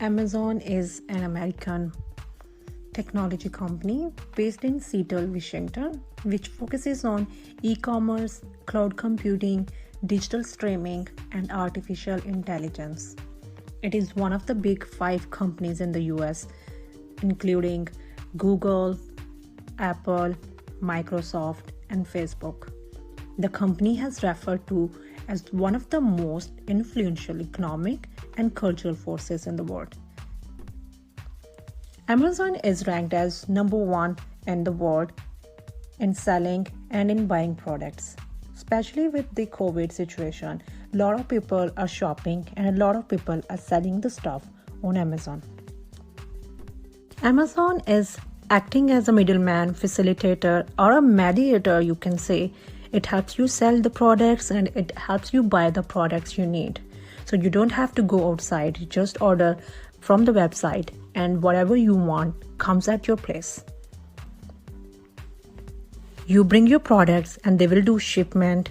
Amazon is an American technology company based in Seattle, Washington, which focuses on e-commerce, cloud computing, digital streaming, and artificial intelligence. It is one of the big 5 companies in the US, including Google, Apple, Microsoft, and Facebook. The company has referred to as one of the most influential economic and cultural forces in the world. Amazon is ranked as number 1 in the world in selling and in buying products. Especially with the COVID situation, a lot of people are shopping and a lot of people are selling the stuff on Amazon. Amazon is acting as a middleman, facilitator, or a mediator, you can say. It helps you sell the products and it helps you buy the products you need. So you don't have to go outside, you just order from the website and whatever you want comes at your place. You bring your products and they will do shipment,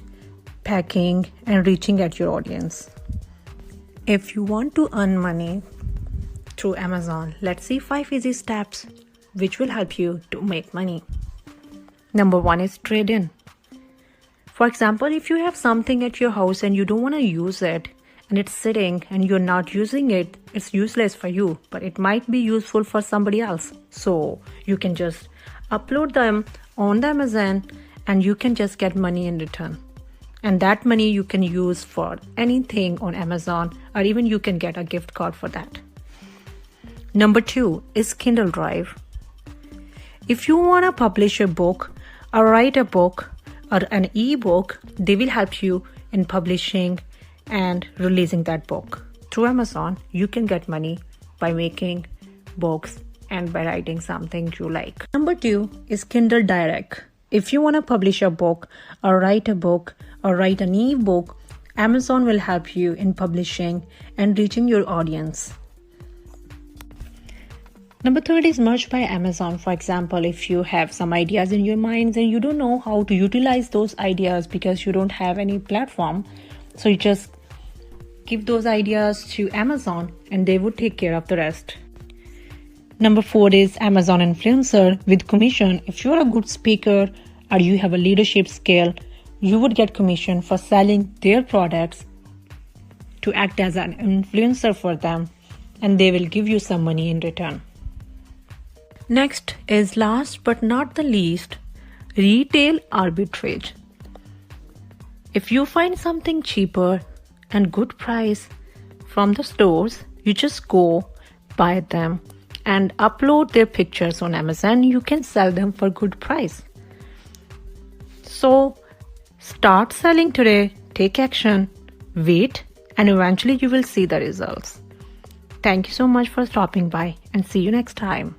packing, and reaching at your audience. If you want to earn money through Amazon, let's see 5 easy steps which will help you to make money. Number 1 is trade in. For example, if you have something at your house and you don't want to use it and it's sitting and you're not using it, it's useless for you, but it might be useful for somebody else. So you can just upload them on the Amazon and you can just get money in return. And that money you can use for anything on Amazon, or even you can get a gift card for that. Number 2 is Kindle Drive. If you want to publish a book or write a book or an ebook, they will help you in publishing and releasing that book. Through Amazon, you can get money by making books and by writing something you like. Number 2 is Kindle Direct. If you want to publish a book or write a book or write an ebook, Amazon will help you in publishing and reaching your audience. Number 3 is Merch by Amazon. For example, if you have some ideas in your minds and you don't know how to utilize those ideas because you don't have any platform, so you just give those ideas to Amazon and they would take care of the rest. Number 4 is Amazon Influencer with commission. If you're a good speaker or you have a leadership skill, you would get commission for selling their products to act as an influencer for them, and they will give you some money in return. Next is, last but not the least, retail arbitrage. If you find something cheaper and good price from the stores, you just go buy them and upload their pictures on Amazon. You can sell them for good price. So start selling today, take action, wait, and eventually you will see the results. Thank you so much for stopping by and see you next time.